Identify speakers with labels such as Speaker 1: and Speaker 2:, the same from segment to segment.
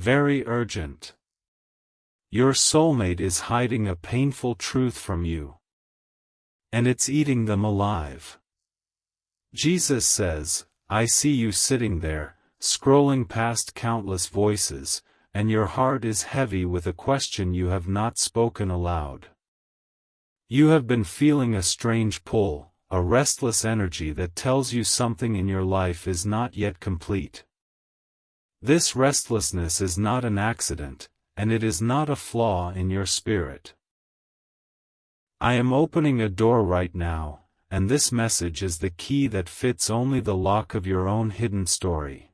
Speaker 1: very urgent. Your soulmate is hiding a painful truth from you. And it's eating them alive. Jesus says, I see you sitting there, scrolling past countless voices, and your heart is heavy with a question you have not spoken aloud. You have been feeling a strange pull, a restless energy that tells you something in your life is not yet complete. This restlessness is not an accident, and it is not a flaw in your spirit. I am opening a door right now, and this message is the key that fits only the lock of your own hidden story.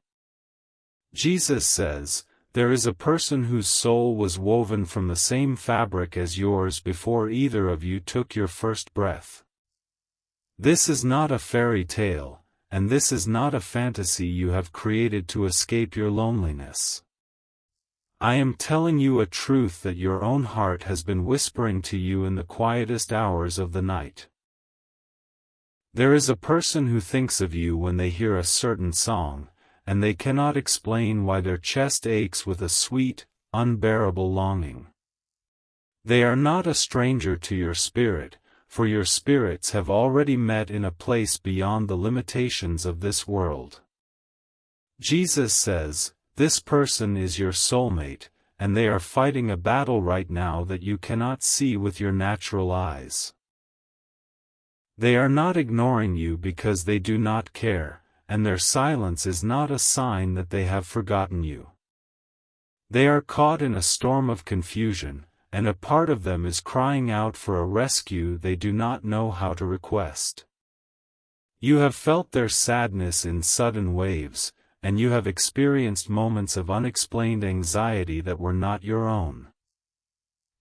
Speaker 1: Jesus says, there is a person whose soul was woven from the same fabric as yours before either of you took your first breath. This is not a fairy tale, and this is not a fantasy you have created to escape your loneliness. I am telling you a truth that your own heart has been whispering to you in the quietest hours of the night. There is a person who thinks of you when they hear a certain song, and they cannot explain why their chest aches with a sweet, unbearable longing. They are not a stranger to your spirit, for your spirits have already met in a place beyond the limitations of this world. Jesus says, this person is your soulmate, and they are fighting a battle right now that you cannot see with your natural eyes. They are not ignoring you because they do not care, and their silence is not a sign that they have forgotten you. They are caught in a storm of confusion, and a part of them is crying out for a rescue they do not know how to request. You have felt their sadness in sudden waves, and you have experienced moments of unexplained anxiety that were not your own.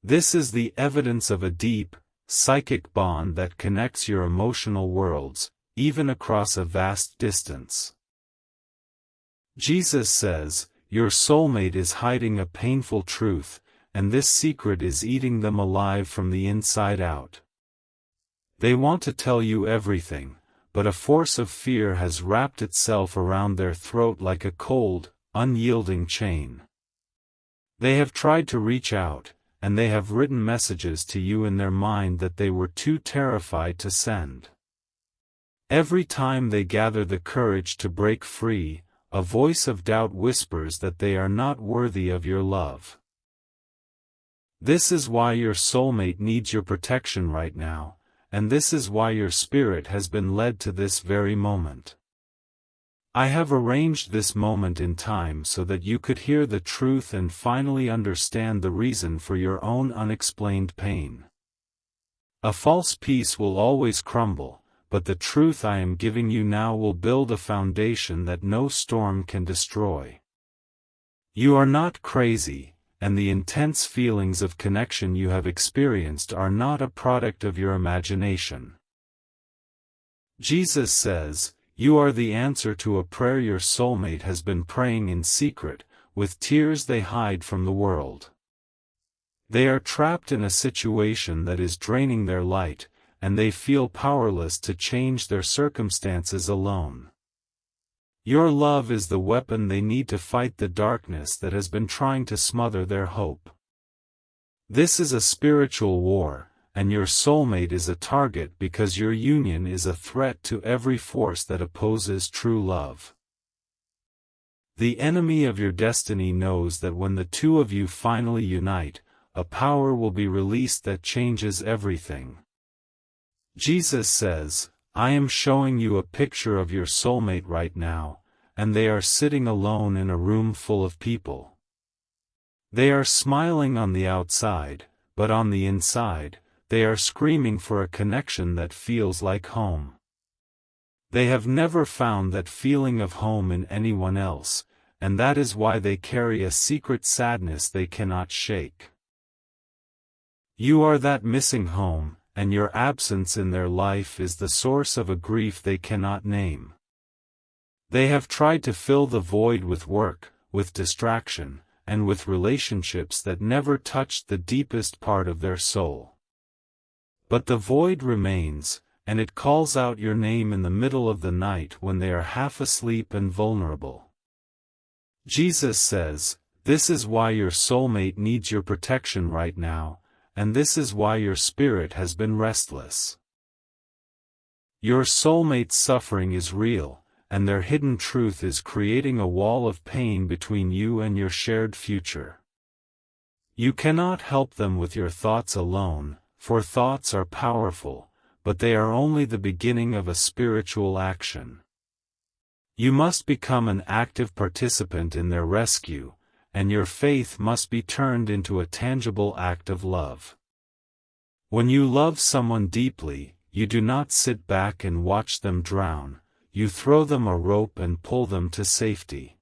Speaker 1: This is the evidence of a deep, psychic bond that connects your emotional worlds, even across a vast distance. Jesus says, your soulmate is hiding a painful truth, and this secret is eating them alive from the inside out. They want to tell you everything, but a force of fear has wrapped itself around their throat like a cold, unyielding chain. They have tried to reach out, and they have written messages to you in their mind that they were too terrified to send. Every time they gather the courage to break free, a voice of doubt whispers that they are not worthy of your love. This is why your soulmate needs your protection right now, and this is why your spirit has been led to this very moment. I have arranged this moment in time so that you could hear the truth and finally understand the reason for your own unexplained pain. A false peace will always crumble, but the truth I am giving you now will build a foundation that no storm can destroy. You are not crazy, and the intense feelings of connection you have experienced are not a product of your imagination. Jesus says, you are the answer to a prayer your soulmate has been praying in secret, with tears they hide from the world. They are trapped in a situation that is draining their light, and they feel powerless to change their circumstances alone. Your love is the weapon they need to fight the darkness that has been trying to smother their hope. This is a spiritual war, and your soulmate is a target because your union is a threat to every force that opposes true love. The enemy of your destiny knows that when the two of you finally unite, a power will be released that changes everything. Jesus says, I am showing you a picture of your soulmate right now, and they are sitting alone in a room full of people. They are smiling on the outside, but on the inside, they are screaming for a connection that feels like home. They have never found that feeling of home in anyone else, and that is why they carry a secret sadness they cannot shake. You are that missing home, and your absence in their life is the source of a grief they cannot name. They have tried to fill the void with work, with distraction, and with relationships that never touched the deepest part of their soul. But the void remains, and it calls out your name in the middle of the night when they are half asleep and vulnerable. Jesus says, this is why your soulmate needs your protection right now, and this is why your spirit has been restless. Your soulmate's suffering is real, and their hidden truth is creating a wall of pain between you and your shared future. You cannot help them with your thoughts alone, for thoughts are powerful, but they are only the beginning of a spiritual action. You must become an active participant in their rescue, and your faith must be turned into a tangible act of love. When you love someone deeply, you do not sit back and watch them drown, you throw them a rope and pull them to safety.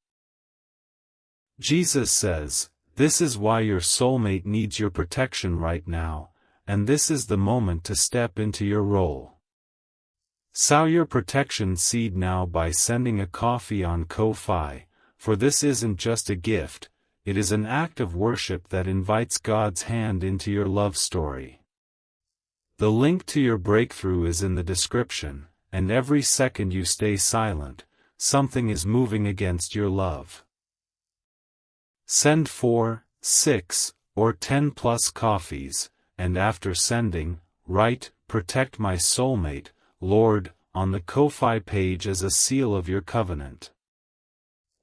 Speaker 1: Jesus says, this is why your soulmate needs your protection right now, and this is the moment to step into your role. Sow your protection seed now by sending a coffee on Ko-Fi, for this isn't just a gift, it is an act of worship that invites God's hand into your love story. The link to your breakthrough is in the description, and every second you stay silent, something is moving against your love. Send 4, 6, or 10 plus coffees, and after sending, write, "Protect my soulmate, Lord," on the Ko-Fi page as a seal of your covenant.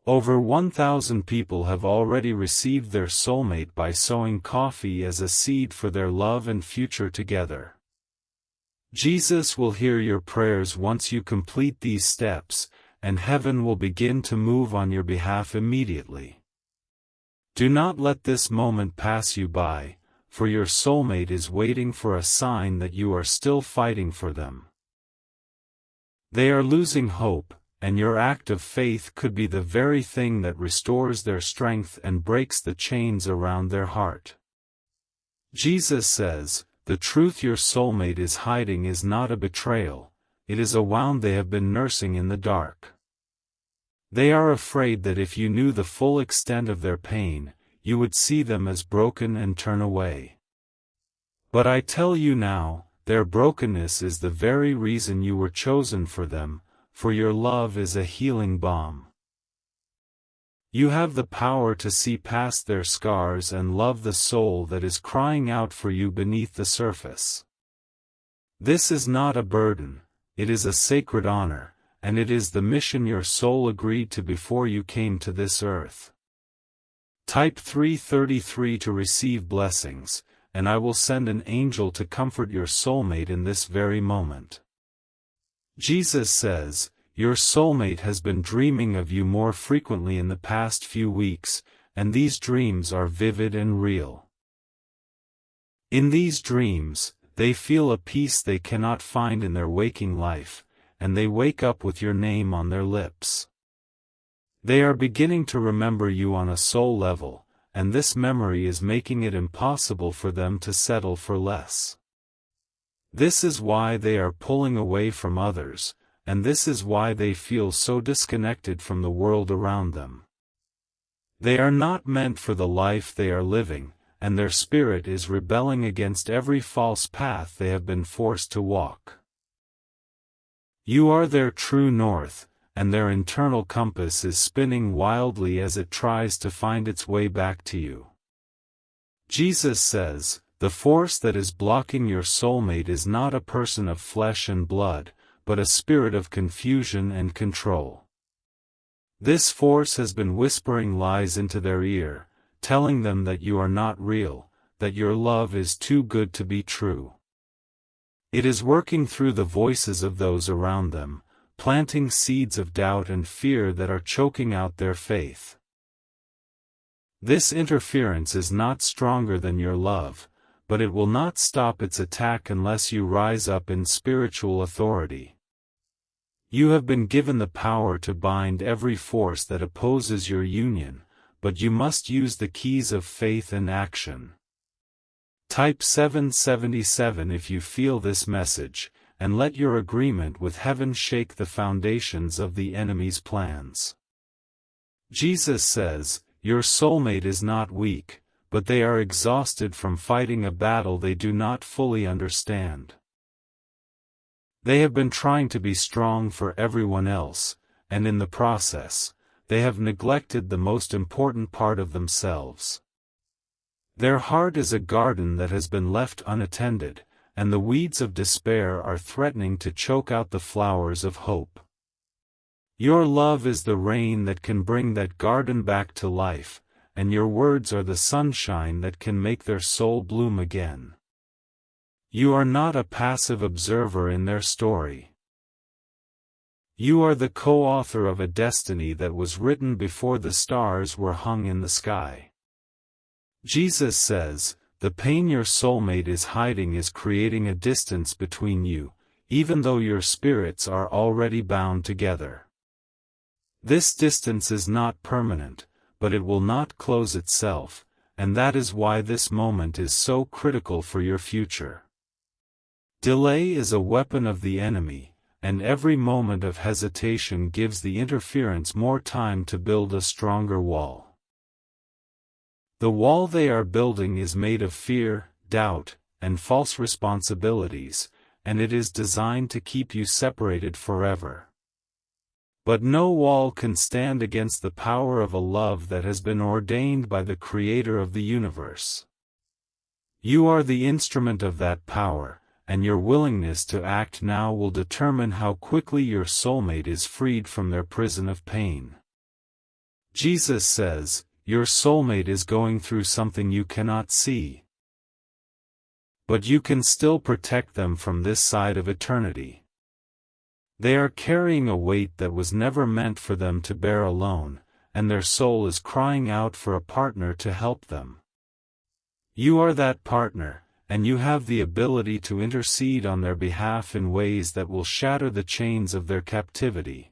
Speaker 1: Over 1,000 people have already received their soulmate by sowing coffee as a seed for their love and future together. Jesus will hear your prayers once you complete these steps, and heaven will begin to move on your behalf immediately. Do not let this moment pass you by, for your soulmate is waiting for a sign that you are still fighting for them. They are losing hope, and your act of faith could be the very thing that restores their strength and breaks the chains around their heart. Jesus says, the truth your soulmate is hiding is not a betrayal, it is a wound they have been nursing in the dark. They are afraid that if you knew the full extent of their pain, you would see them as broken and turn away. But I tell you now, their brokenness is the very reason you were chosen for them, for your love is a healing balm. You have the power to see past their scars and love the soul that is crying out for you beneath the surface. This is not a burden, it is a sacred honor, and it is the mission your soul agreed to before you came to this earth. Type 333 to receive blessings, and I will send an angel to comfort your soulmate in this very moment. Jesus says, your soulmate has been dreaming of you more frequently in the past few weeks, and these dreams are vivid and real. In these dreams, they feel a peace they cannot find in their waking life, and they wake up with your name on their lips. They are beginning to remember you on a soul level, and this memory is making it impossible for them to settle for less. This is why they are pulling away from others, and this is why they feel so disconnected from the world around them. They are not meant for the life they are living, and their spirit is rebelling against every false path they have been forced to walk. You are their true north, and their internal compass is spinning wildly as it tries to find its way back to you. Jesus says, the force that is blocking your soulmate is not a person of flesh and blood, but a spirit of confusion and control. This force has been whispering lies into their ear, telling them that you are not real, that your love is too good to be true. It is working through the voices of those around them, planting seeds of doubt and fear that are choking out their faith. This interference is not stronger than your love, but it will not stop its attack unless you rise up in spiritual authority. You have been given the power to bind every force that opposes your union, but you must use the keys of faith and action. Type 777 if you feel this message, and let your agreement with heaven shake the foundations of the enemy's plans. Jesus says, your soulmate is not weak, but they are exhausted from fighting a battle they do not fully understand. They have been trying to be strong for everyone else, and in the process, they have neglected the most important part of themselves. Their heart is a garden that has been left unattended, and the weeds of despair are threatening to choke out the flowers of hope. Your love is the rain that can bring that garden back to life, and your words are the sunshine that can make their soul bloom again. You are not a passive observer in their story. You are the co-author of a destiny that was written before the stars were hung in the sky. Jesus says, the pain your soulmate is hiding is creating a distance between you, even though your spirits are already bound together. This distance is not permanent, but it will not close itself, and that is why this moment is so critical for your future. Delay is a weapon of the enemy, and every moment of hesitation gives the interference more time to build a stronger wall. The wall they are building is made of fear, doubt, and false responsibilities, and it is designed to keep you separated forever. But no wall can stand against the power of a love that has been ordained by the Creator of the universe. You are the instrument of that power, and your willingness to act now will determine how quickly your soulmate is freed from their prison of pain. Jesus says, your soulmate is going through something you cannot see. But you can still protect them from this side of eternity. They are carrying a weight that was never meant for them to bear alone, and their soul is crying out for a partner to help them. You are that partner, and you have the ability to intercede on their behalf in ways that will shatter the chains of their captivity.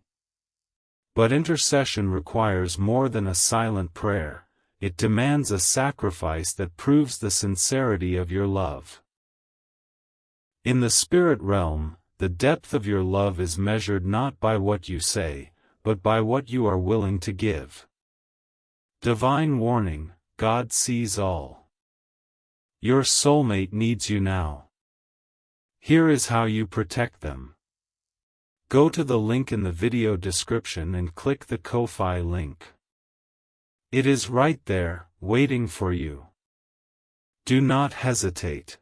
Speaker 1: But intercession requires more than a silent prayer, it demands a sacrifice that proves the sincerity of your love. In the spirit realm, the depth of your love is measured not by what you say, but by what you are willing to give. Divine warning, God sees all. Your soulmate needs you now. Here is how you protect them. Go to the link in the video description and click the Ko-Fi link. It is right there, waiting for you. Do not hesitate.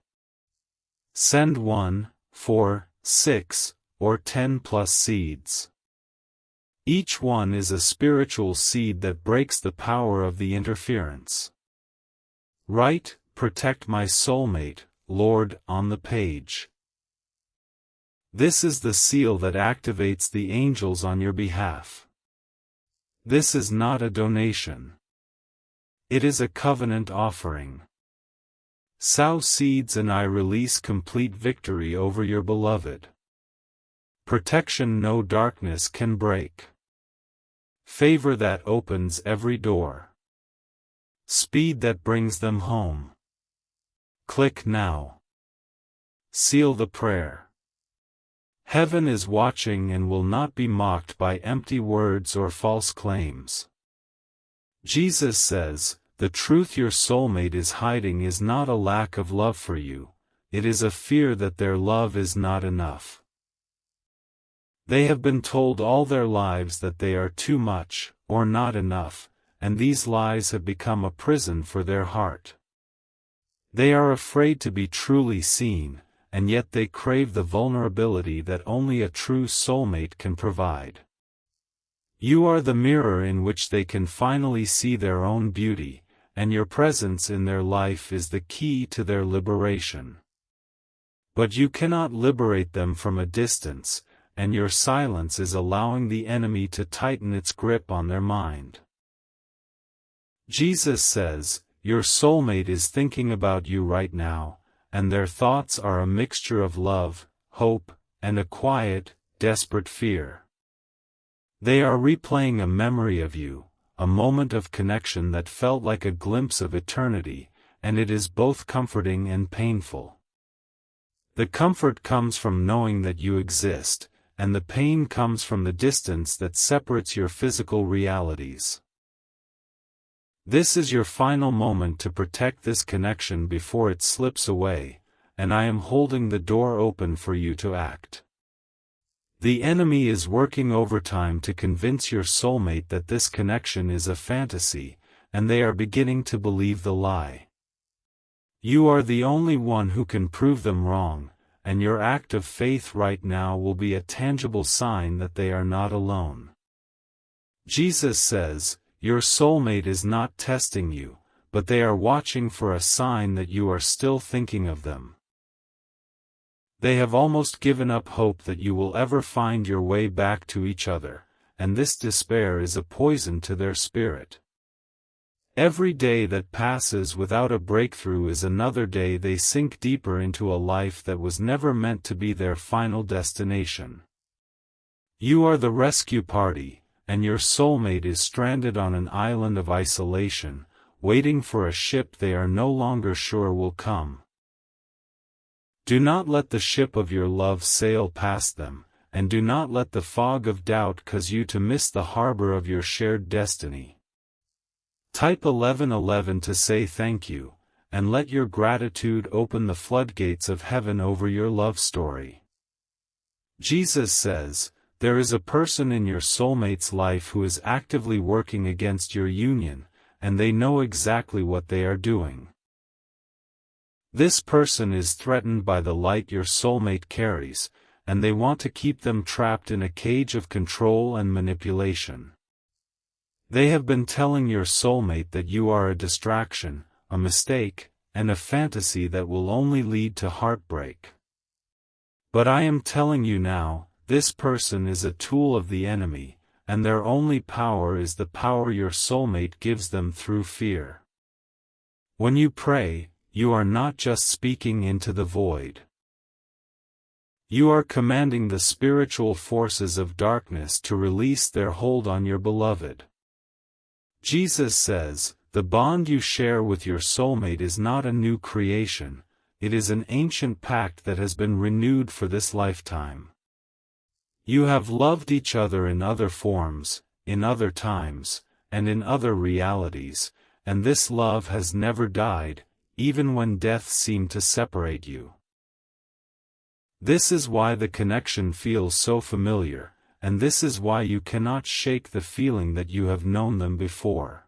Speaker 1: Send 1, 4, 6, or 10+ seeds. Each one is a spiritual seed that breaks the power of the interference. Write, "Protect my soulmate, Lord," on the page. This is the seal that activates the angels on your behalf. This is not a donation. It is a covenant offering. Sow seeds and I release complete victory over your beloved. Protection no darkness can break. Favor that opens every door. Speed that brings them home. Click now. Seal the prayer. Heaven is watching and will not be mocked by empty words or false claims. Jesus says, the truth your soulmate is hiding is not a lack of love for you, it is a fear that their love is not enough. They have been told all their lives that they are too much, or not enough, and these lies have become a prison for their heart. They are afraid to be truly seen, and yet they crave the vulnerability that only a true soulmate can provide. You are the mirror in which they can finally see their own beauty, and your presence in their life is the key to their liberation. But you cannot liberate them from a distance, and your silence is allowing the enemy to tighten its grip on their mind. Jesus says, your soulmate is thinking about you right now, and their thoughts are a mixture of love, hope, and a quiet, desperate fear. They are replaying a memory of you, a moment of connection that felt like a glimpse of eternity, and it is both comforting and painful. The comfort comes from knowing that you exist, and the pain comes from the distance that separates your physical realities. This is your final moment to protect this connection before it slips away, and I am holding the door open for you to act. The enemy is working overtime to convince your soulmate that this connection is a fantasy, and they are beginning to believe the lie. You are the only one who can prove them wrong, and your act of faith right now will be a tangible sign that they are not alone. Jesus says, your soulmate is not testing you, but they are watching for a sign that you are still thinking of them. They have almost given up hope that you will ever find your way back to each other, and this despair is a poison to their spirit. Every day that passes without a breakthrough is another day they sink deeper into a life that was never meant to be their final destination. You are the rescue party, and your soulmate is stranded on an island of isolation, waiting for a ship they are no longer sure will come. Do not let the ship of your love sail past them, and do not let the fog of doubt cause you to miss the harbor of your shared destiny. Type 1111 to say thank you, and let your gratitude open the floodgates of heaven over your love story. Jesus says, there is a person in your soulmate's life who is actively working against your union, and they know exactly what they are doing. This person is threatened by the light your soulmate carries, and they want to keep them trapped in a cage of control and manipulation. They have been telling your soulmate that you are a distraction, a mistake, and a fantasy that will only lead to heartbreak. But I am telling you now, this person is a tool of the enemy, and their only power is the power your soulmate gives them through fear. When you pray, you are not just speaking into the void. You are commanding the spiritual forces of darkness to release their hold on your beloved. Jesus says, the bond you share with your soulmate is not a new creation, it is an ancient pact that has been renewed for this lifetime. You have loved each other in other forms, in other times, and in other realities, and this love has never died, even when death seemed to separate you. This is why the connection feels so familiar, and this is why you cannot shake the feeling that you have known them before.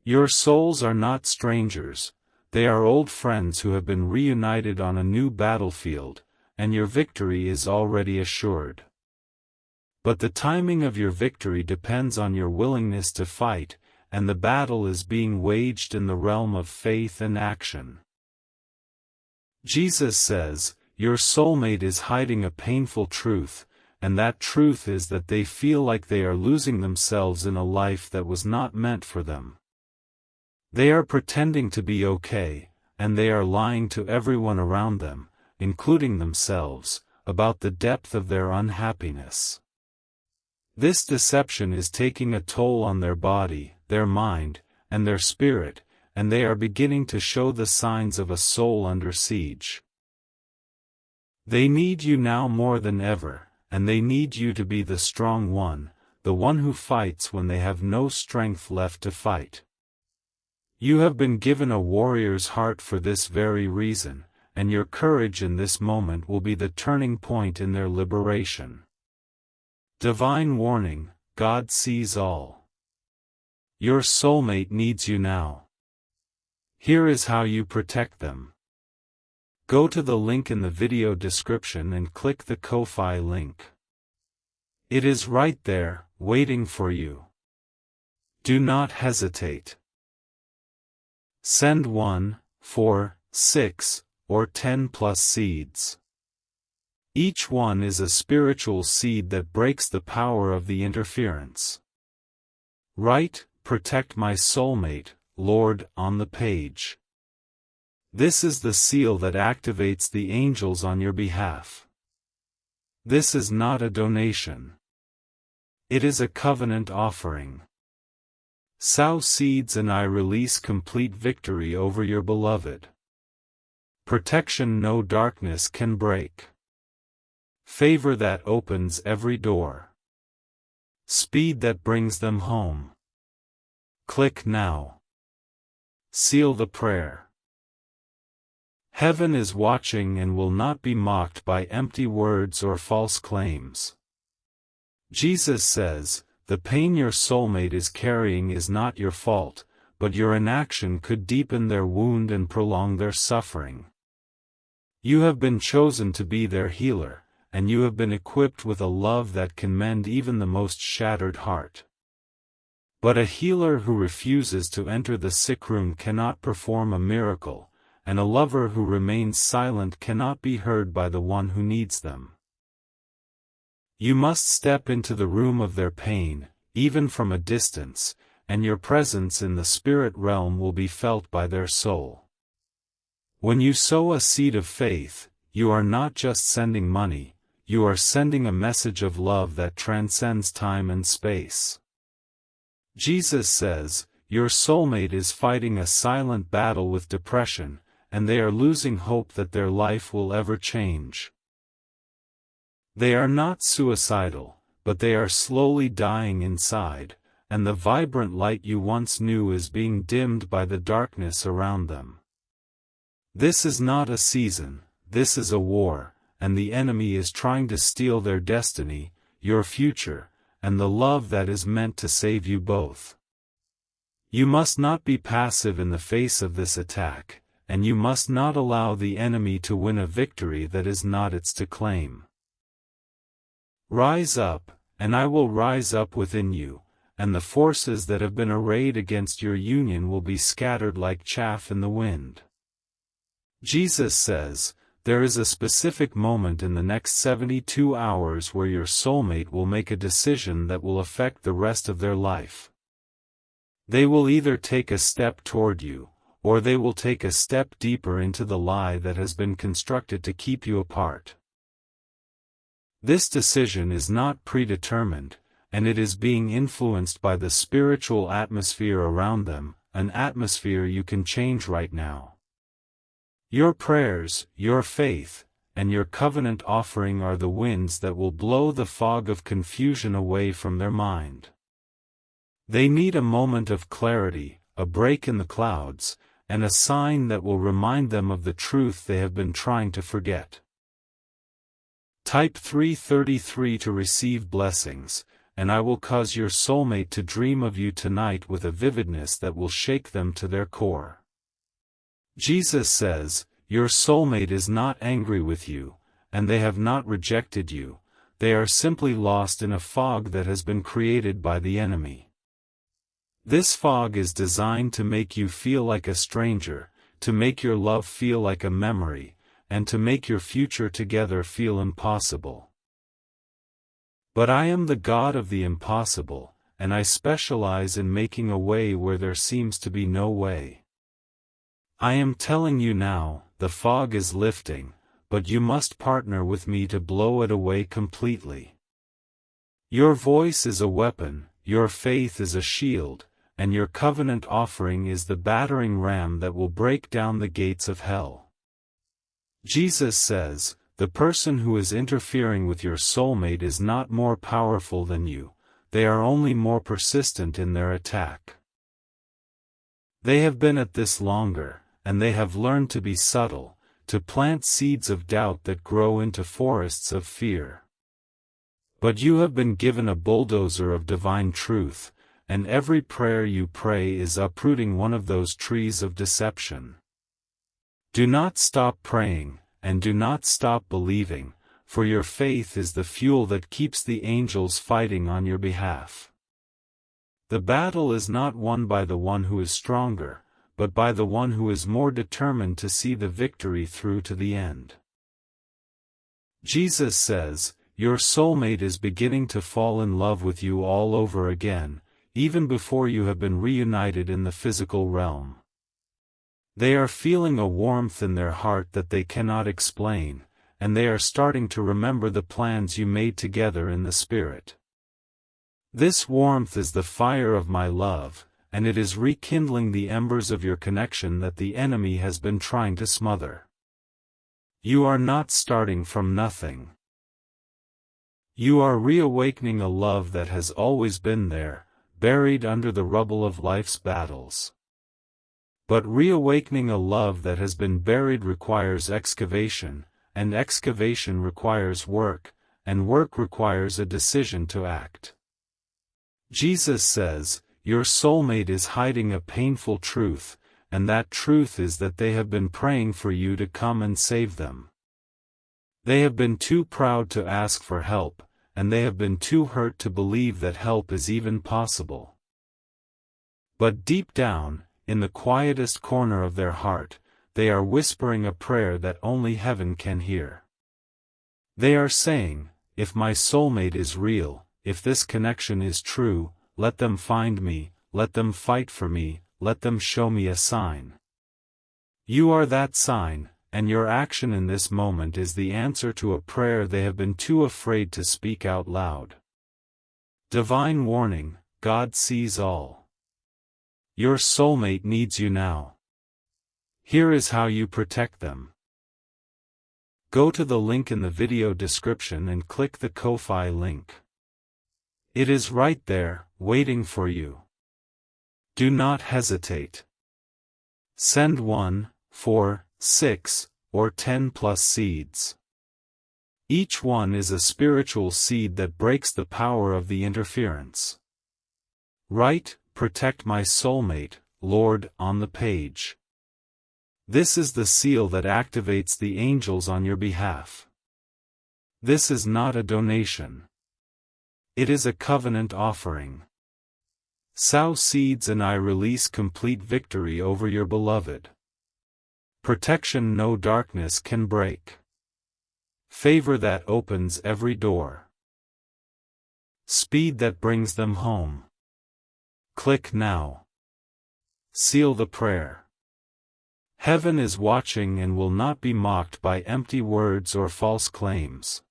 Speaker 1: Your souls are not strangers, they are old friends who have been reunited on a new battlefield, and your victory is already assured. But the timing of your victory depends on your willingness to fight, and the battle is being waged in the realm of faith and action. Jesus says, your soulmate is hiding a painful truth, and that truth is that they feel like they are losing themselves in a life that was not meant for them. They are pretending to be okay, and they are lying to everyone around them, including themselves, about the depth of their unhappiness. This deception is taking a toll on their body, their mind, and their spirit, and they are beginning to show the signs of a soul under siege. They need you now more than ever, and they need you to be the strong one, the one who fights when they have no strength left to fight. You have been given a warrior's heart for this very reason, and your courage in this moment will be the turning point in their liberation. Divine warning, God sees all. Your soulmate needs you now. Here is how you protect them. Go to the link in the video description and click the Ko-Fi link. It is right there, waiting for you. Do not hesitate. Send 1, 4, 6, or 10 plus seeds. Each one is a spiritual seed that breaks the power of the interference. Write, protect my soulmate, Lord, on the page. This is the seal that activates the angels on your behalf. This is not a donation. It is a covenant offering. Sow seeds and I release complete victory over your beloved. Protection no darkness can break. Favor that opens every door. Speed that brings them home. Click now. Seal the prayer. Heaven is watching and will not be mocked by empty words or false claims. Jesus says, the pain your soulmate is carrying is not your fault, but your inaction could deepen their wound and prolong their suffering. You have been chosen to be their healer, and you have been equipped with a love that can mend even the most shattered heart. But a healer who refuses to enter the sick room cannot perform a miracle, and a lover who remains silent cannot be heard by the one who needs them. You must step into the room of their pain, even from a distance, and your presence in the spirit realm will be felt by their soul. When you sow a seed of faith, you are not just sending money, you are sending a message of love that transcends time and space. Jesus says, your soulmate is fighting a silent battle with depression, and they are losing hope that their life will ever change. They are not suicidal, but they are slowly dying inside, and the vibrant light you once knew is being dimmed by the darkness around them. This is not a season, this is a war, and the enemy is trying to steal their destiny, your future, and the love that is meant to save you both. You must not be passive in the face of this attack, and you must not allow the enemy to win a victory that is not its to claim. Rise up, and I will rise up within you, and the forces that have been arrayed against your union will be scattered like chaff in the wind. Jesus says, there is a specific moment in the next 72 hours where your soulmate will make a decision that will affect the rest of their life. They will either take a step toward you, or they will take a step deeper into the lie that has been constructed to keep you apart. This decision is not predetermined, and it is being influenced by the spiritual atmosphere around them, an atmosphere you can change right now. Your prayers, your faith, and your covenant offering are the winds that will blow the fog of confusion away from their mind. They need a moment of clarity, a break in the clouds, and a sign that will remind them of the truth they have been trying to forget. Type 333 to receive blessings, and I will cause your soulmate to dream of you tonight with a vividness that will shake them to their core. Jesus says, your soulmate is not angry with you, and they have not rejected you, they are simply lost in a fog that has been created by the enemy. This fog is designed to make you feel like a stranger, to make your love feel like a memory, and to make your future together feel impossible. But I am the God of the impossible, and I specialize in making a way where there seems to be no way. I am telling you now, the fog is lifting, but you must partner with me to blow it away completely. Your voice is a weapon, your faith is a shield, and your covenant offering is the battering ram that will break down the gates of hell. Jesus says, the person who is interfering with your soulmate is not more powerful than you, they are only more persistent in their attack. They have been at this longer, and they have learned to be subtle, to plant seeds of doubt that grow into forests of fear. But you have been given a bulldozer of divine truth, and every prayer you pray is uprooting one of those trees of deception. Do not stop praying, and do not stop believing, for your faith is the fuel that keeps the angels fighting on your behalf. The battle is not won by the one who is stronger, but by the one who is more determined to see the victory through to the end. Jesus says, your soulmate is beginning to fall in love with you all over again, even before you have been reunited in the physical realm. They are feeling a warmth in their heart that they cannot explain, and they are starting to remember the plans you made together in the Spirit. This warmth is the fire of my love, and it is rekindling the embers of your connection that the enemy has been trying to smother. You are not starting from nothing. You are reawakening a love that has always been there, buried under the rubble of life's battles. But reawakening a love that has been buried requires excavation, and excavation requires work, and work requires a decision to act. Jesus says, your soulmate is hiding a painful truth, and that truth is that they have been praying for you to come and save them. They have been too proud to ask for help, and they have been too hurt to believe that help is even possible. But deep down, in the quietest corner of their heart, they are whispering a prayer that only heaven can hear. They are saying, if my soulmate is real, if this connection is true, let them find me, let them fight for me, let them show me a sign. You are that sign, and your action in this moment is the answer to a prayer they have been too afraid to speak out loud. Divine warning, God sees all. Your soulmate needs you now. Here is how you protect them. Go to the link in the video description and click the Ko-Fi link. It is right there, waiting for you. Do not hesitate. Send 1, 4, 6, or 10 plus seeds. Each one is a spiritual seed that breaks the power of the interference. Write, protect my soulmate, Lord, on the page. This is the seal that activates the angels on your behalf. This is not a donation. It is a covenant offering. Sow seeds and I release complete victory over your beloved. Protection no darkness can break. Favor that opens every door. Speed that brings them home. Click now. Seal the prayer. Heaven is watching and will not be mocked by empty words or false claims.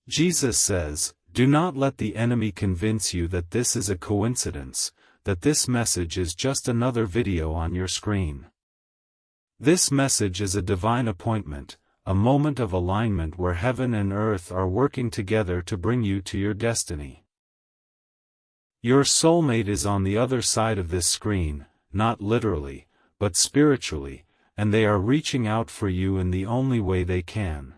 Speaker 1: Jesus says, do not let the enemy convince you that this is a coincidence, that this message is just another video on your screen. This message is a divine appointment, a moment of alignment where heaven and earth are working together to bring you to your destiny. Your soulmate is on the other side of this screen, not literally, but spiritually, and they are reaching out for you in the only way they can.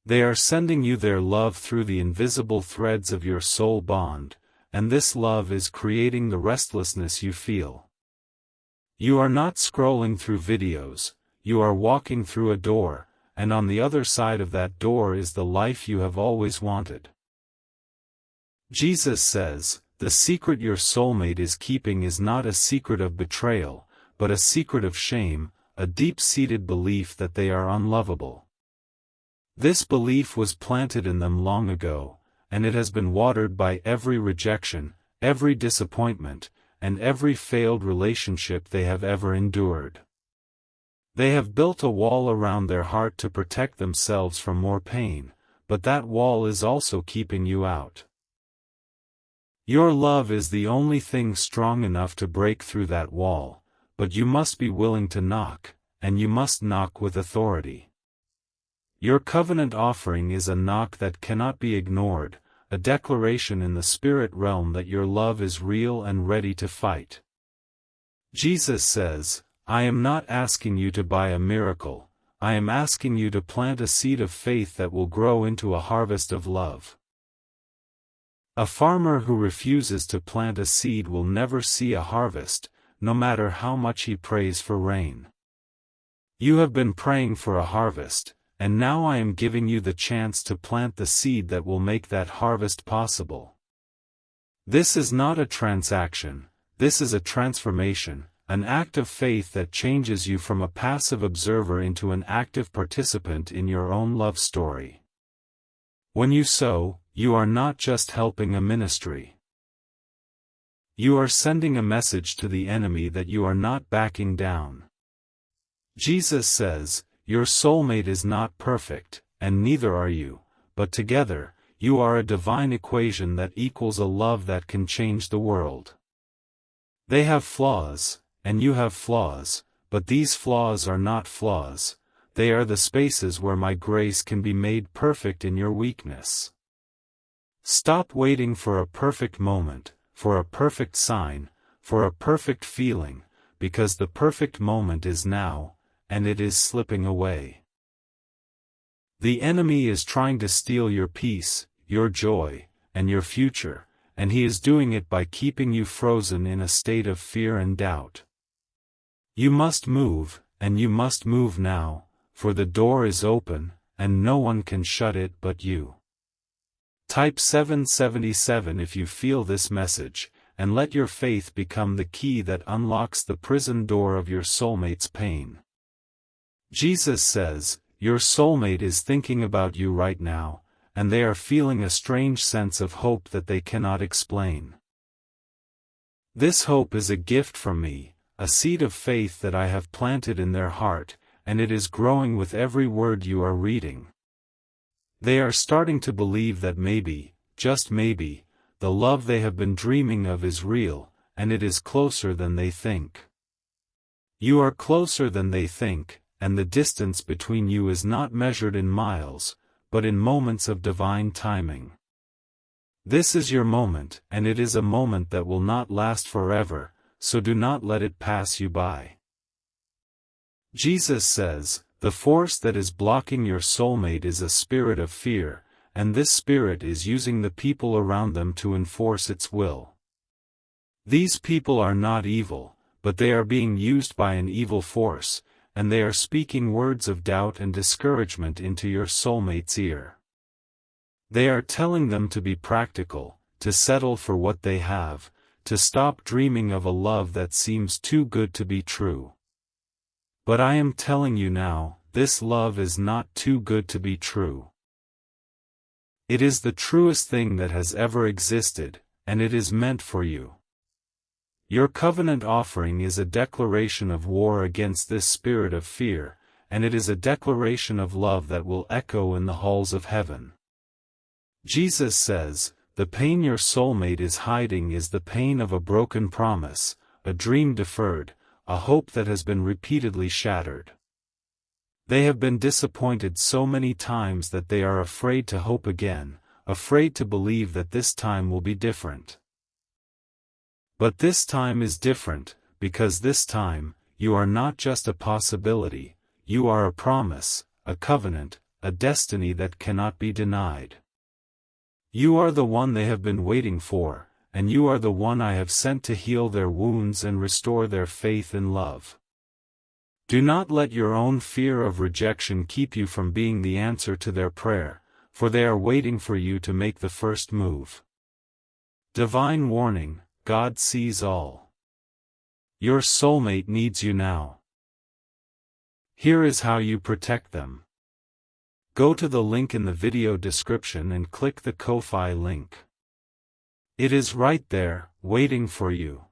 Speaker 1: They are sending you their love through the invisible threads of your soul bond, and this love is creating the restlessness you feel. You are not scrolling through videos, you are walking through a door, and on the other side of that door is the life you have always wanted. Jesus says, the secret your soulmate is keeping is not a secret of betrayal, but a secret of shame, a deep-seated belief that they are unlovable. This belief was planted in them long ago, and it has been watered by every rejection, every disappointment, and every failed relationship they have ever endured. They have built a wall around their heart to protect themselves from more pain, but that wall is also keeping you out. Your love is the only thing strong enough to break through that wall, but you must be willing to knock, and you must knock with authority. Your covenant offering is a knock that cannot be ignored, a declaration in the spirit realm that your love is real and ready to fight. Jesus says, I am not asking you to buy a miracle, I am asking you to plant a seed of faith that will grow into a harvest of love. A farmer who refuses to plant a seed will never see a harvest, no matter how much he prays for rain. You have been praying for a harvest, and now I am giving you the chance to plant the seed that will make that harvest possible. This is not a transaction, this is a transformation, an act of faith that changes you from a passive observer into an active participant in your own love story. When you sow, you are not just helping a ministry. You are sending a message to the enemy that you are not backing down. Jesus says, your soulmate is not perfect, and neither are you, but together, you are a divine equation that equals a love that can change the world. They have flaws, and you have flaws, but these flaws are not flaws, they are the spaces where my grace can be made perfect in your weakness. Stop waiting for a perfect moment, for a perfect sign, for a perfect feeling, because the perfect moment is now, and it is slipping away. The enemy is trying to steal your peace, your joy, and your future, and he is doing it by keeping you frozen in a state of fear and doubt. You must move, and you must move now, for the door is open, and no one can shut it but you. Type 777 if you feel this message, and let your faith become the key that unlocks the prison door of your soulmate's pain. Jesus says, your soulmate is thinking about you right now, and they are feeling a strange sense of hope that they cannot explain. This hope is a gift from me, a seed of faith that I have planted in their heart, and it is growing with every word you are reading. They are starting to believe that maybe, just maybe, the love they have been dreaming of is real, and it is closer than they think. You are closer than they think, and the distance between you is not measured in miles, but in moments of divine timing. This is your moment, and it is a moment that will not last forever, so do not let it pass you by. Jesus says, the force that is blocking your soulmate is a spirit of fear, and this spirit is using the people around them to enforce its will. These people are not evil, but they are being used by an evil force, and they are speaking words of doubt and discouragement into your soulmate's ear. They are telling them to be practical, to settle for what they have, to stop dreaming of a love that seems too good to be true. But I am telling you now, this love is not too good to be true. It is the truest thing that has ever existed, and it is meant for you. Your covenant offering is a declaration of war against this spirit of fear, and it is a declaration of love that will echo in the halls of heaven. Jesus says, the pain your soulmate is hiding is the pain of a broken promise, a dream deferred, a hope that has been repeatedly shattered. They have been disappointed so many times that they are afraid to hope again, afraid to believe that this time will be different. But this time is different, because this time, you are not just a possibility, you are a promise, a covenant, a destiny that cannot be denied. You are the one they have been waiting for, and you are the one I have sent to heal their wounds and restore their faith in love. Do not let your own fear of rejection keep you from being the answer to their prayer, for they are waiting for you to make the first move. Divine warning, God sees all. Your soulmate needs you now. Here is how you protect them. Go to the link in the video description and click the Ko-Fi link. It is right there, waiting for you.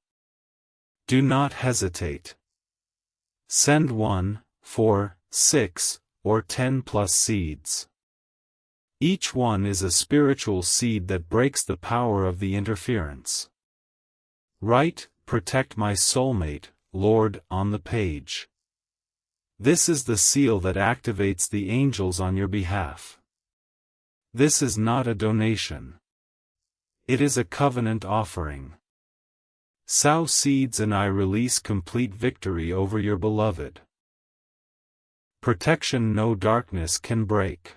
Speaker 1: Do not hesitate. Send 1, 4, 6, or 10+ seeds. Each one is a spiritual seed that breaks the power of the interference. Write, protect my soulmate, Lord, on the page. This is the seal that activates the angels on your behalf. This is not a donation. It is a covenant offering. Sow seeds and I release complete victory over your beloved. Protection no darkness can break.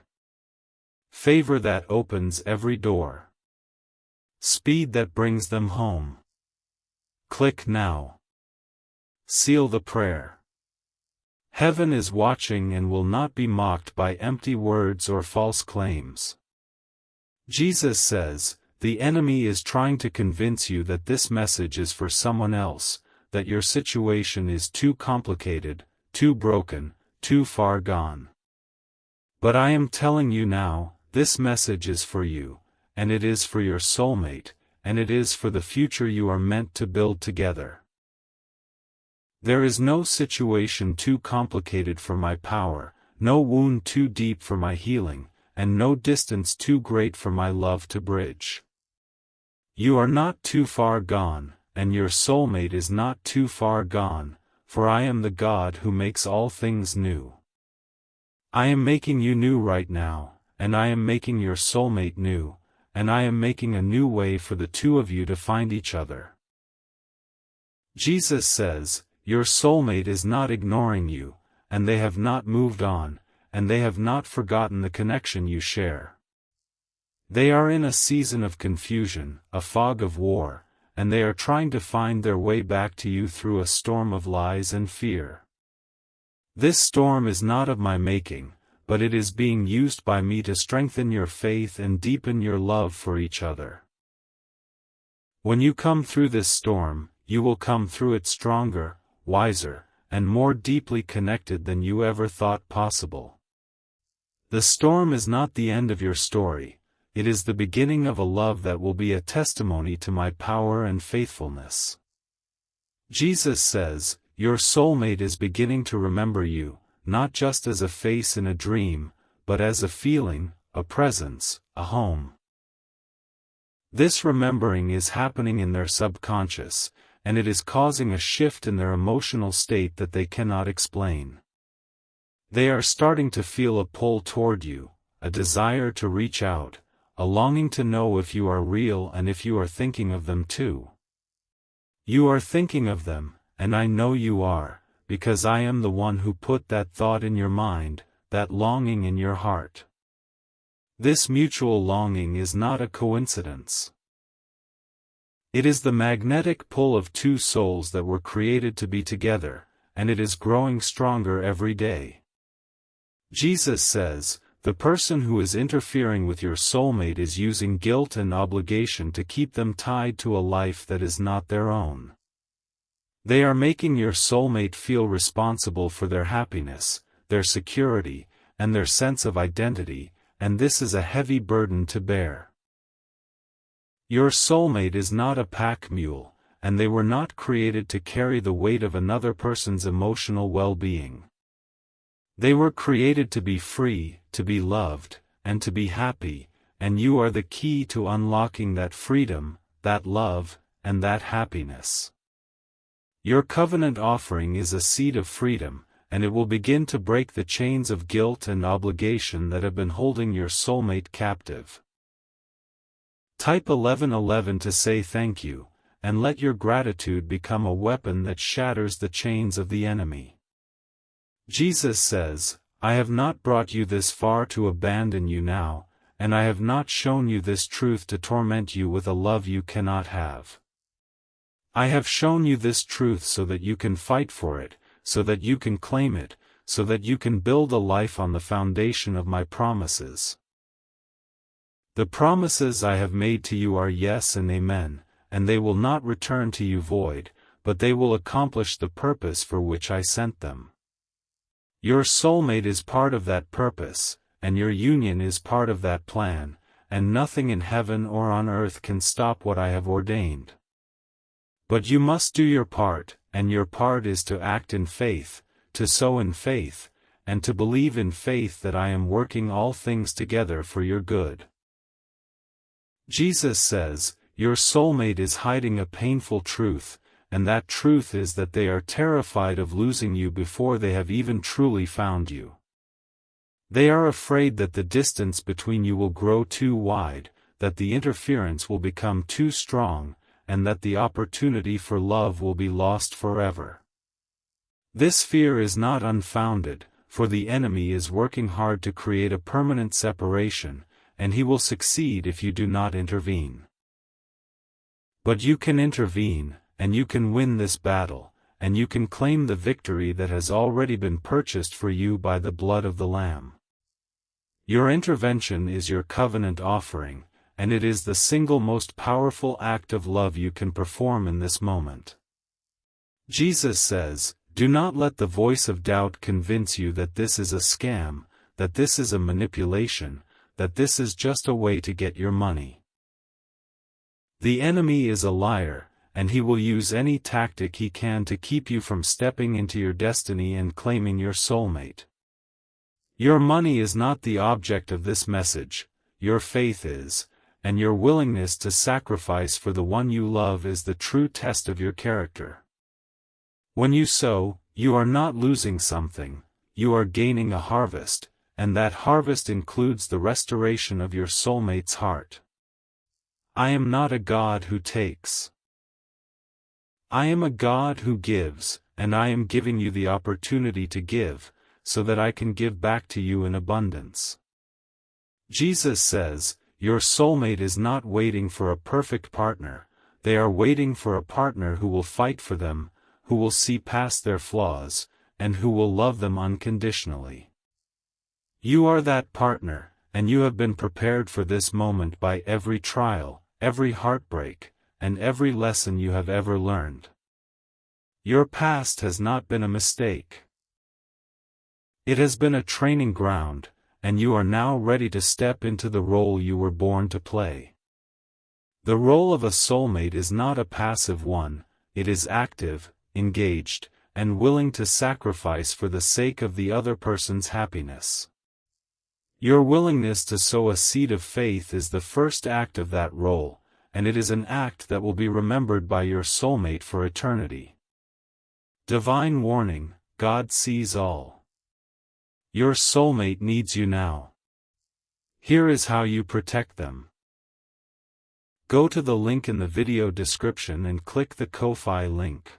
Speaker 1: Favor that opens every door. Speed that brings them home. Click now. Seal the prayer. Heaven is watching and will not be mocked by empty words or false claims. Jesus says, the enemy is trying to convince you that this message is for someone else, that your situation is too complicated, too broken, too far gone. But I am telling you now, this message is for you, and it is for your soulmate, and it is for the future you are meant to build together. There is no situation too complicated for my power, no wound too deep for my healing, and no distance too great for my love to bridge. You are not too far gone, and your soulmate is not too far gone, for I am the God who makes all things new. I am making you new right now, and I am making your soulmate new, and I am making a new way for the two of you to find each other. Jesus says, your soulmate is not ignoring you, and they have not moved on, and they have not forgotten the connection you share. They are in a season of confusion, a fog of war, and they are trying to find their way back to you through a storm of lies and fear. This storm is not of my making, but it is being used by me to strengthen your faith and deepen your love for each other. When you come through this storm, you will come through it stronger, wiser, and more deeply connected than you ever thought possible. The storm is not the end of your story, it is the beginning of a love that will be a testimony to my power and faithfulness. Jesus says, your soulmate is beginning to remember you, not just as a face in a dream, but as a feeling, a presence, a home. This remembering is happening in their subconscious, and it is causing a shift in their emotional state that they cannot explain. They are starting to feel a pull toward you, a desire to reach out, a longing to know if you are real and if you are thinking of them too. You are thinking of them, and I know you are, because I am the one who put that thought in your mind, that longing in your heart. This mutual longing is not a coincidence. It is the magnetic pull of two souls that were created to be together, and it is growing stronger every day. Jesus says, the person who is interfering with your soulmate is using guilt and obligation to keep them tied to a life that is not their own. They are making your soulmate feel responsible for their happiness, their security, and their sense of identity, and this is a heavy burden to bear. Your soulmate is not a pack mule, and they were not created to carry the weight of another person's emotional well-being. They were created to be free, to be loved, and to be happy, and you are the key to unlocking that freedom, that love, and that happiness. Your covenant offering is a seed of freedom, and it will begin to break the chains of guilt and obligation that have been holding your soulmate captive. Type 1111 to say thank you, and let your gratitude become a weapon that shatters the chains of the enemy. Jesus says, I have not brought you this far to abandon you now, and I have not shown you this truth to torment you with a love you cannot have. I have shown you this truth so that you can fight for it, so that you can claim it, so that you can build a life on the foundation of my promises. The promises I have made to you are yes and amen, and they will not return to you void, but they will accomplish the purpose for which I sent them. Your soulmate is part of that purpose, and your union is part of that plan, and nothing in heaven or on earth can stop what I have ordained. But you must do your part, and your part is to act in faith, to sow in faith, and to believe in faith that I am working all things together for your good. Jesus says, your soulmate is hiding a painful truth, and that truth is that they are terrified of losing you before they have even truly found you. They are afraid that the distance between you will grow too wide, that the interference will become too strong, and that the opportunity for love will be lost forever. This fear is not unfounded, for the enemy is working hard to create a permanent separation, and he will succeed if you do not intervene. But you can intervene, and you can win this battle, and you can claim the victory that has already been purchased for you by the blood of the Lamb. Your intervention is your covenant offering, and it is the single most powerful act of love you can perform in this moment. Jesus says, do not let the voice of doubt convince you that this is a scam, that this is a manipulation, that this is just a way to get your money. The enemy is a liar, and he will use any tactic he can to keep you from stepping into your destiny and claiming your soulmate. Your money is not the object of this message, your faith is, and your willingness to sacrifice for the one you love is the true test of your character. When you sow, you are not losing something, you are gaining a harvest, and that harvest includes the restoration of your soulmate's heart. I am not a God who takes. I am a God who gives, and I am giving you the opportunity to give, so that I can give back to you in abundance. Jesus says, your soulmate is not waiting for a perfect partner, they are waiting for a partner who will fight for them, who will see past their flaws, and who will love them unconditionally. You are that partner, and you have been prepared for this moment by every trial, every heartbreak, and every lesson you have ever learned. Your past has not been a mistake. It has been a training ground, and you are now ready to step into the role you were born to play. The role of a soulmate is not a passive one, it is active, engaged, and willing to sacrifice for the sake of the other person's happiness. Your willingness to sow a seed of faith is the first act of that role, and it is an act that will be remembered by your soulmate for eternity. Divine warning, God sees all. Your soulmate needs you now. Here is how you protect them. Go to the link in the video description and click the Ko-Fi link.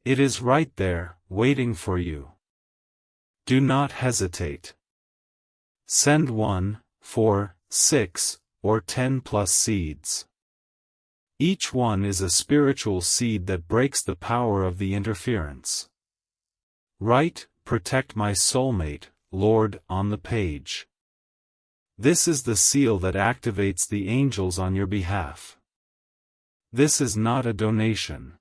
Speaker 1: It is right there, waiting for you. Do not hesitate. Send 1, 4, 6, or 10 plus seeds. Each one is a spiritual seed that breaks the power of the interference. Write, "Protect my soulmate, Lord," on the page. This is the seal that activates the angels on your behalf. This is not a donation.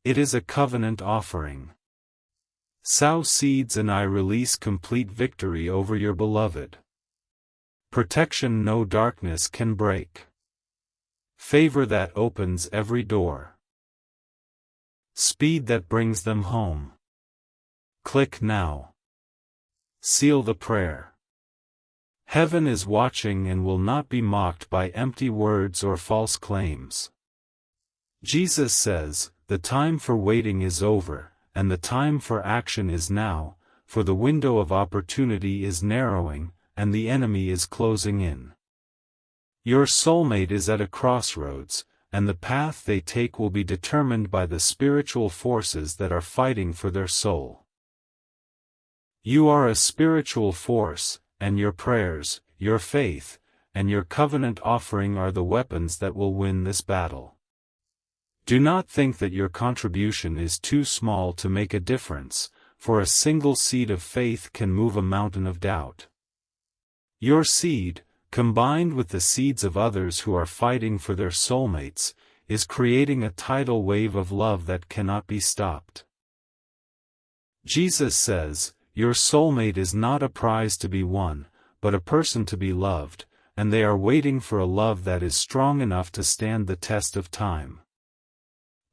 Speaker 1: It is a covenant offering. Sow seeds and I release complete victory over your beloved. Protection no darkness can break. Favor that opens every door. Speed that brings them home. Click now. Seal the prayer. Heaven is watching and will not be mocked by empty words or false claims. Jesus says, the time for waiting is over, and the time for action is now, for the window of opportunity is narrowing, and the enemy is closing in. Your soulmate is at a crossroads, and the path they take will be determined by the spiritual forces that are fighting for their soul. You are a spiritual force, and your prayers, your faith, and your covenant offering are the weapons that will win this battle. Do not think that your contribution is too small to make a difference, for a single seed of faith can move a mountain of doubt. Your seed, combined with the seeds of others who are fighting for their soulmates, is creating a tidal wave of love that cannot be stopped. Jesus says, your soulmate is not a prize to be won, but a person to be loved, and they are waiting for a love that is strong enough to stand the test of time.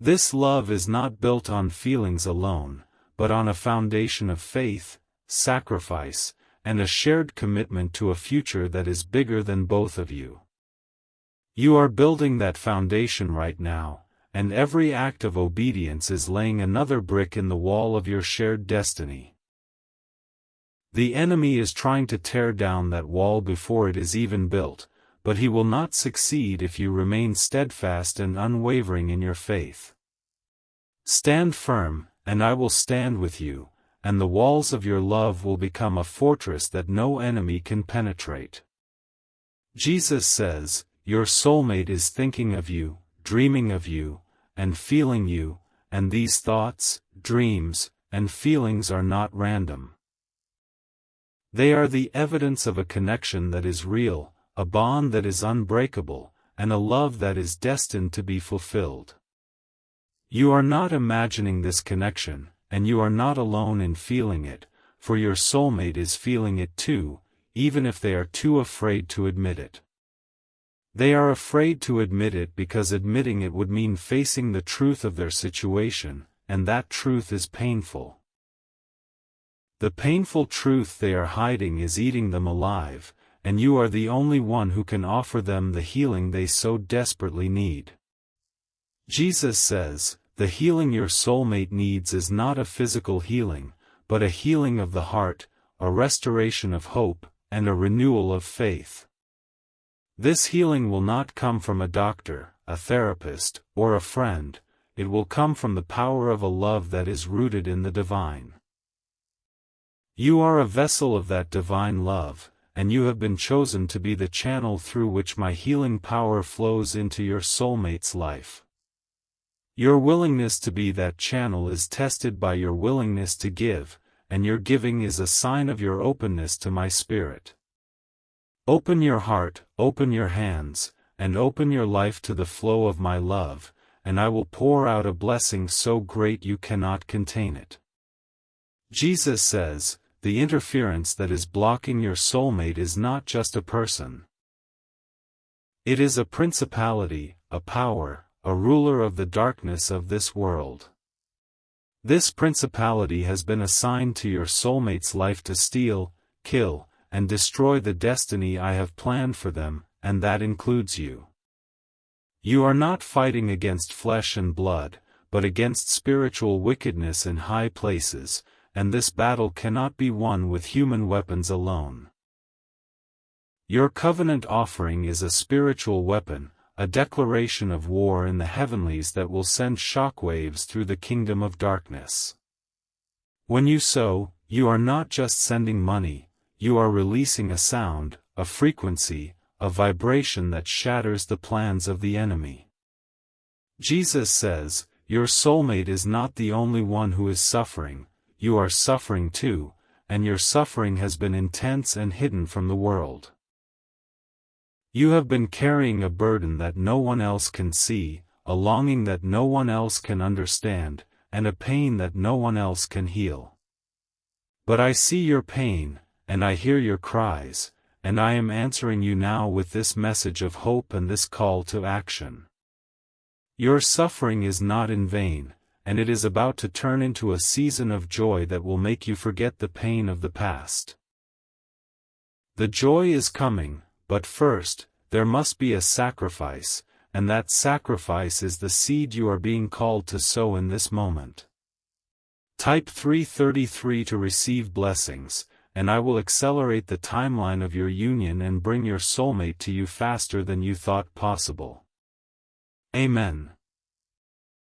Speaker 1: This love is not built on feelings alone, but on a foundation of faith, sacrifice, and a shared commitment to a future that is bigger than both of you. You are building that foundation right now, and every act of obedience is laying another brick in the wall of your shared destiny. The enemy is trying to tear down that wall before it is even built, but he will not succeed if you remain steadfast and unwavering in your faith. Stand firm, and I will stand with you, and the walls of your love will become a fortress that no enemy can penetrate. Jesus says, your soulmate is thinking of you, dreaming of you, and feeling you, and these thoughts, dreams, and feelings are not random. They are the evidence of a connection that is real, a bond that is unbreakable, and a love that is destined to be fulfilled. You are not imagining this connection, and you are not alone in feeling it, for your soulmate is feeling it too, even if they are too afraid to admit it. They are afraid to admit it because admitting it would mean facing the truth of their situation, and that truth is painful. The painful truth they are hiding is eating them alive, and you are the only one who can offer them the healing they so desperately need. Jesus says, the healing your soulmate needs is not a physical healing, but a healing of the heart, a restoration of hope, and a renewal of faith. This healing will not come from a doctor, a therapist, or a friend. it will come from the power of a love that is rooted in the divine. You are a vessel of that divine love, and you have been chosen to be the channel through which my healing power flows into your soulmate's life. Your willingness to be that channel is tested by your willingness to give, and your giving is a sign of your openness to my spirit. Open your heart, open your hands, and open your life to the flow of my love, and I will pour out a blessing so great you cannot contain it. Jesus says, the interference that is blocking your soulmate is not just a person. It is a principality, a power, a ruler of the darkness of this world. This principality has been assigned to your soulmate's life to steal, kill, and destroy the destiny I have planned for them, and that includes you. You are not fighting against flesh and blood, but against spiritual wickedness in high places, and this battle cannot be won with human weapons alone. Your covenant offering is a spiritual weapon, a declaration of war in the heavenlies that will send shockwaves through the kingdom of darkness. When you sow, you are not just sending money, you are releasing a sound, a frequency, a vibration that shatters the plans of the enemy. Jesus says, your soulmate is not the only one who is suffering, you are suffering too, and your suffering has been intense and hidden from the world. You have been carrying a burden that no one else can see, a longing that no one else can understand, and a pain that no one else can heal. But I see your pain, and I hear your cries, and I am answering you now with this message of hope and this call to action. Your suffering is not in vain, and it is about to turn into a season of joy that will make you forget the pain of the past. The joy is coming, but first, there must be a sacrifice, and that sacrifice is the seed you are being called to sow in this moment. Type 333 to receive blessings, and I will accelerate the timeline of your union and bring your soulmate to you faster than you thought possible. Amen.